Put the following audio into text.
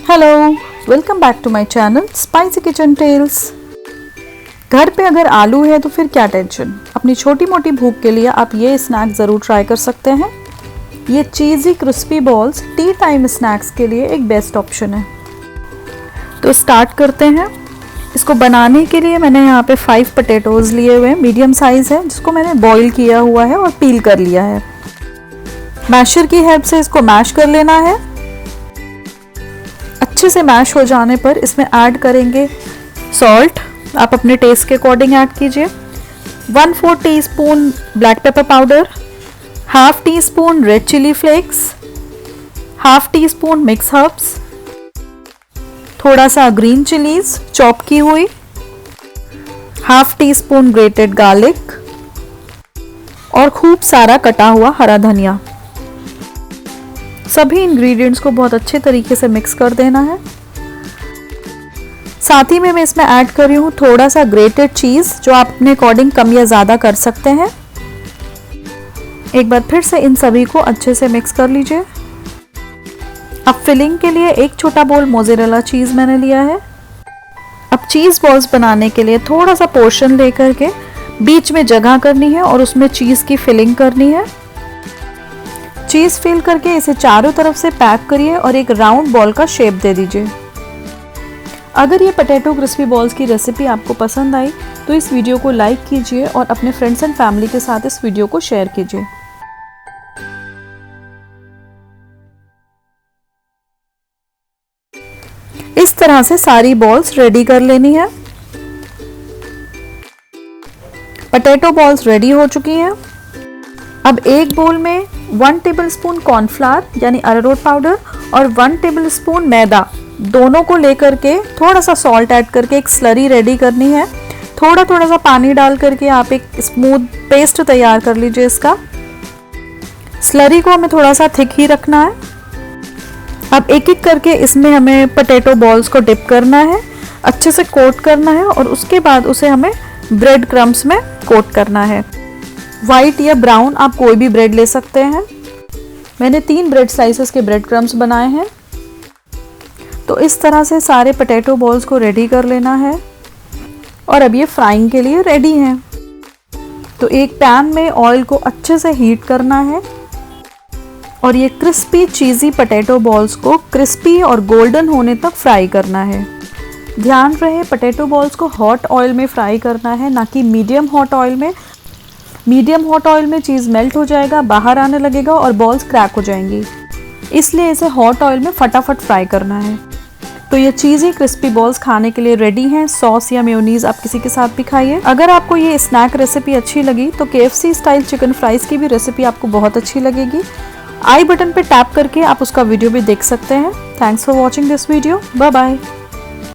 Hello, welcome back to my channel spicy kitchen tales. घर पे अगर आलू है तो फिर क्या टेंशन। अपनी छोटी मोटी भूख के लिए आप ये स्नैक ज़रूर ट्राई कर सकते हैं। ये cheesy crispy balls tea time snacks के लिए एक बेस्ट ऑप्शन है। तो स्टार्ट करते हैं। इसको बनाने के लिए मैंने यहाँ पे 5 पोटैटोज़ लिए हुए हैं, मीडियम साइज़ है, जिसको मैंने बॉईल किया हुआ है और पील कर लिया है। मैशर की हेल्प से इसको मैश कर लेना है। अच्छे से मैश हो जाने पर इसमें ऐड करेंगे सॉल्ट, आप अपने टेस्ट के अकॉर्डिंग ऐड कीजिए। 1/4 teaspoon black pepper powder, half teaspoon red chilli flakes, half teaspoon mix herbs, थोड़ा सा ग्रीन चिलीज चॉप की हुई, half teaspoon grated garlic और खूब सारा कटा हुआ हरा धनिया। सभी इंग्रेडिएंट्स को बहुत अच्छे तरीके से मिक्स कर देना है। साथ ही में मैं इसमें ऐड कर रही हूँ थोड़ा सा ग्रेटेड चीज़, जो आप अपने अकॉर्डिंग कम या ज़्यादा कर सकते हैं। एक बार फिर से इन सभी को अच्छे से मिक्स कर लीजिए। अब फिलिंग के लिए एक छोटा बोल मोज़रेला चीज़ मैंने लिया है। अब चीज़ बॉल्स बनाने के लिए थोड़ा सा पोर्शन लेकर के बीच में जगह करनी है और उसमें चीज़ की फिलिंग करनी है। चीज़ फिल करके इसे चारों तरफ से पैक करिए और एक राउंड बॉल का शेप दे दीजिए। अगर ये पोटैटो क्रिस्पी बॉल्स की रेसिपी आपको पसंद आई तो इस वीडियो को लाइक कीजिए और अपने फ्रेंड्स एंड फैमिली के साथ इस वीडियो को शेयर कीजिए। इस तरह से सारी बॉल्स रेडी कर लेनी है। पोटैटो बॉल्स रेडी हो चुकी हैं। अब एक बोल में 1 टेबलस्पून कॉर्नफ्लावर यानी अरारोट पाउडर और 1 टेबलस्पून मैदा, दोनों को लेकर के थोड़ा सा सॉल्ट ऐड करके एक स्लरी रेडी करनी है। थोड़ा थोड़ा सा पानी डाल करके आप एक स्मूथ पेस्ट तैयार कर लीजिए इसका। स्लरी को हमें थोड़ा सा थिक ही रखना है। अब एक एक करके इसमें हमें पोटैटो बॉल्स को डिप करना है, अच्छे से कोट करना है और उसके बाद उसे हमें ब्रेड क्रम्स में कोट करना है। वाइट या ब्राउन आप कोई भी ब्रेड ले सकते हैं। मैंने 3 ब्रेड स्लाइसेस के ब्रेड क्रम्स बनाए हैं। तो इस तरह से सारे पोटैटो बॉल्स को रेडी कर लेना है और अब ये फ्राइंग के लिए रेडी हैं। तो एक पैन में ऑयल को अच्छे से हीट करना है और ये क्रिस्पी चीज़ी पोटैटो बॉल्स को क्रिस्पी और गोल्डन होने तक फ्राई करना है। ध्यान रहे पोटैटो बॉल्स को हॉट ऑयल में फ्राई करना है, ना कि मीडियम हॉट ऑयल में। मीडियम हॉट ऑयल में चीज़ मेल्ट हो जाएगा, बाहर आने लगेगा और बॉल्स क्रैक हो जाएंगी, इसलिए इसे हॉट ऑयल में फटाफट फ्राई करना है। तो ये चीज़ी क्रिस्पी बॉल्स खाने के लिए रेडी हैं। सॉस या मेयोनीज आप किसी के साथ भी खाइए। अगर आपको ये स्नैक रेसिपी अच्छी लगी तो KFC स्टाइल चिकन फ्राइज की भी रेसिपी आपको बहुत अच्छी लगेगी। आई बटन पे टैप करके आप उसका वीडियो भी देख सकते हैं। Thanks for watching this video. Bye bye.